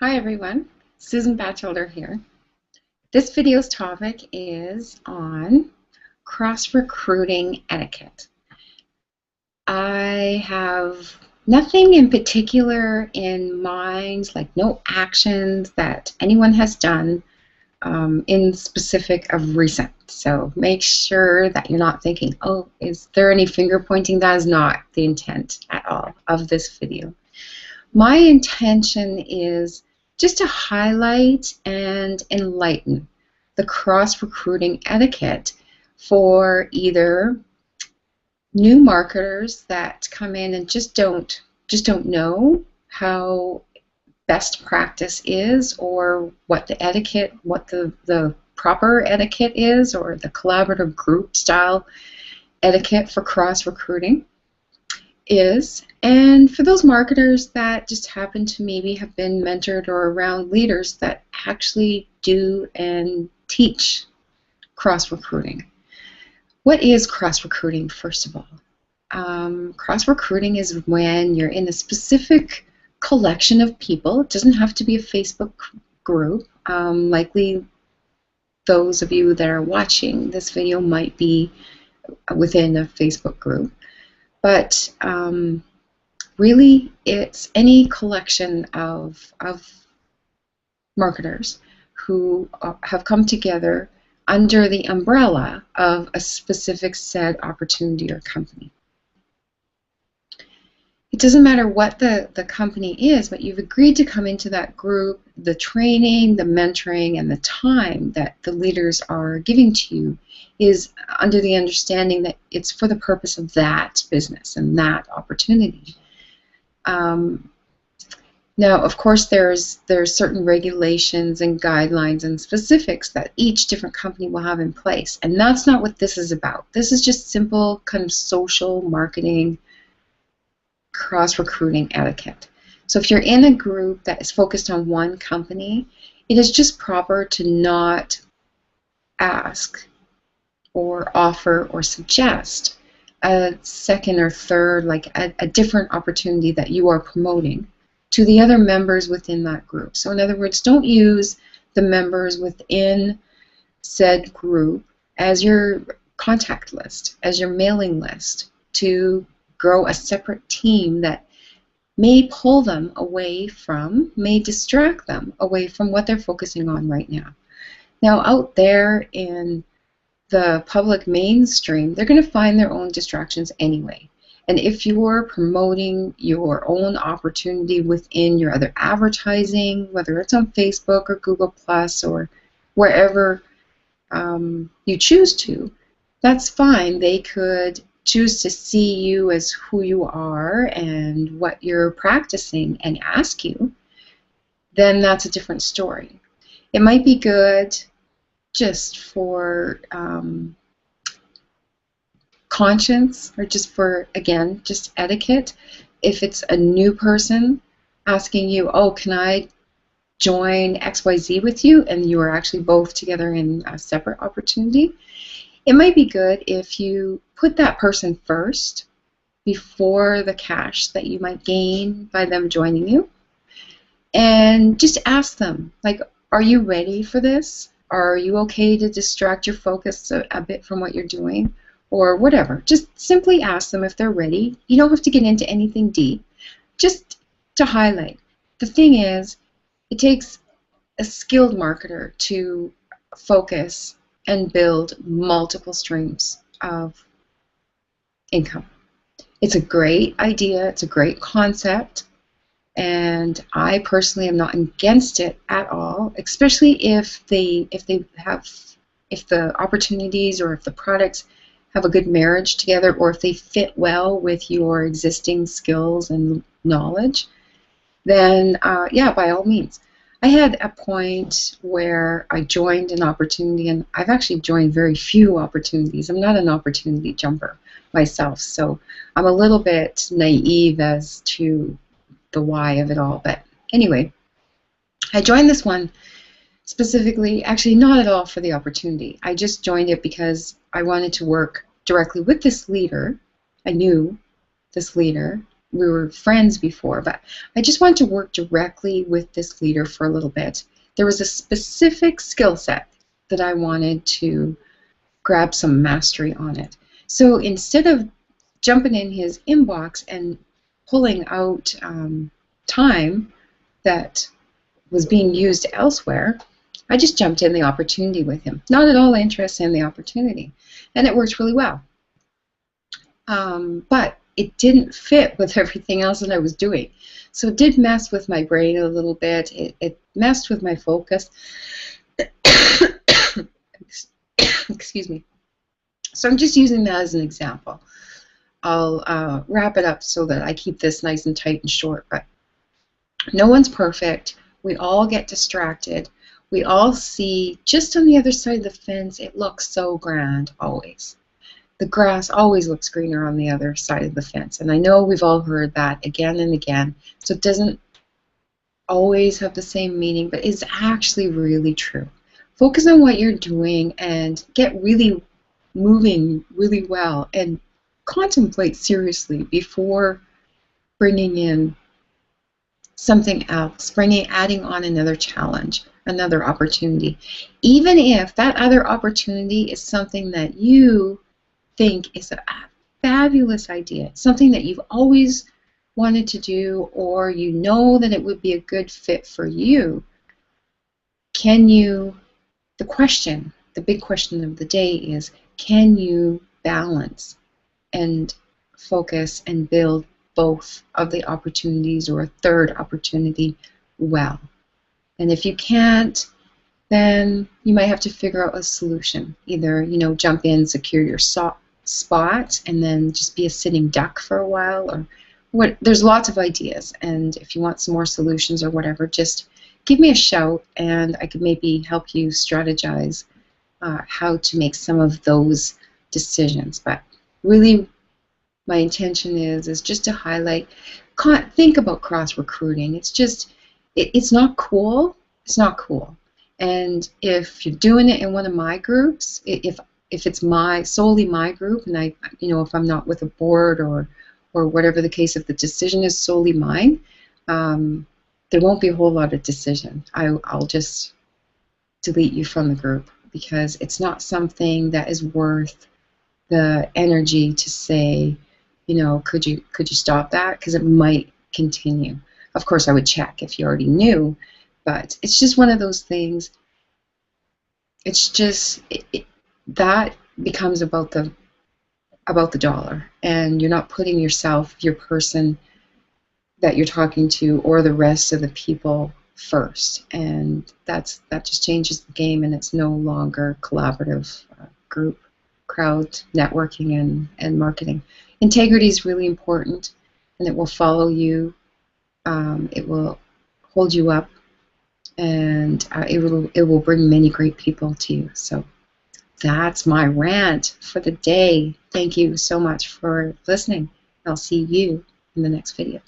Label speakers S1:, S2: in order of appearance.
S1: Hi everyone, Susan Batchelder here. This video's topic is on cross-recruiting etiquette. I have nothing in particular in mind, like no actions that anyone has done in specific of recent. So make sure that you're not thinking, oh, is there any finger pointing? That is not the intent at all of this video. My intention is just to highlight and enlighten the cross-recruiting etiquette for either new marketers that come in and just don't know how best practice is, or what the etiquette, what the proper etiquette is, or the collaborative group style etiquette for cross-recruiting is, and for those marketers that just happen to maybe have been mentored or around leaders that actually do and teach cross-recruiting. What is cross-recruiting, first of all? Cross-recruiting is when you're in a specific collection of people. It doesn't have to be a Facebook group. Likely those of you that are watching this video might be within a Facebook group. But really, it's any collection of marketers who have come together under the umbrella of a specific said opportunity or company. It doesn't matter what the company is, but you've agreed to come into that group. The training, the mentoring, and the time that the leaders are giving to you is under the understanding that it's for the purpose of that business and that opportunity. Now, of course, there's certain regulations and guidelines and specifics that each different company will have in place, and that's not what this is about. This is just simple kind of social marketing, cross-recruiting etiquette. So if you're in a group that is focused on one company, it is just proper to not ask or offer or suggest a second or third, like a different opportunity that you are promoting to the other members within that group. So in other words, don't use the members within said group as your contact list, as your mailing list, to grow a separate team that may pull them away from, may distract them away from what they're focusing on right now. Now, out there in the public mainstream, they're going to find their own distractions anyway. And if you're promoting your own opportunity within your other advertising, whether it's on Facebook or Google Plus or wherever you choose to, that's fine. They could choose to see you as who you are and what you're practicing and ask you, then that's a different story. It might be good just for conscience, or just for, again, just etiquette. If it's a new person asking you, oh, can I join XYZ with you, and you are actually both together in a separate opportunity, it might be good if you put that person first before the cash that you might gain by them joining you, and just ask them, like, are you ready for this? Are you okay to distract your focus a bit from what you're doing? Or whatever. Just simply ask them if they're ready. You don't have to get into anything deep. Just to highlight. The thing is, it takes a skilled marketer to focus and build multiple streams of income. It's a great idea. It's a great concept. And I personally am not against it at all, especially if the opportunities or if the products have a good marriage together, or if they fit well with your existing skills and knowledge, then yeah, by all means. I had a point where I joined an opportunity, and I've actually joined very few opportunities. I'm not an opportunity jumper myself, so I'm a little bit naive as to the why of it all. But anyway, I joined this one specifically, actually not at all for the opportunity. I just joined it because I wanted to work directly with this leader. I knew this leader we were friends before, but I just wanted to work directly with this leader for a little bit. There was a specific skill set that I wanted to grab some mastery on it. So instead of jumping in his inbox and pulling out time that was being used elsewhere, I just jumped in the opportunity with him. Not at all interested in the opportunity. And it worked really well. But it didn't fit with everything else that I was doing. So it did mess with my brain a little bit. It messed with my focus. Excuse me. So I'm just using that as an example. I'll wrap it up so that I keep this nice and tight and short. But no one's perfect. We all get distracted. We all see just on the other side of the fence, it looks so grand always. The grass always looks greener on the other side of the fence. And I know we've all heard that again and again. So it doesn't always have the same meaning, but it's actually really true. Focus on what you're doing and get really moving really well and contemplate seriously before bringing in something else, adding on another challenge, another opportunity. Even if that other opportunity is something that you think is a fabulous idea, something that you've always wanted to do, or you know that it would be a good fit for you, the big question of the day is, can you balance and focus and build both of the opportunities or a third opportunity well? And if you can't, then you might have to figure out a solution. Either, jump in, secure your spot, and then just be a sitting duck for a while, or what. There's lots of ideas, and if you want some more solutions or whatever, just give me a shout, and I could maybe help you strategize how to make some of those decisions. But really, my intention is just to highlight, think about cross-recruiting. It's not cool. It's not cool. And if you're doing it in one of my groups, if it's solely my group, and if I'm not with a board or whatever the case, if the decision is solely mine, there won't be a whole lot of decision. I'll just delete you from the group, because it's not something that is worth the energy to say, could you stop that? Because it might continue. Of course, I would check if you already knew, but it's just one of those things. It's just that becomes about the dollar, and you're not putting yourself, your person that you're talking to, or the rest of the people first, and that just changes the game, and it's no longer collaborative group crowd networking and marketing. Integrity is really important, and it will follow you. It will hold you up, and it will bring many great people to you. So that's my rant for the day. Thank you so much for listening. I'll see you in the next video.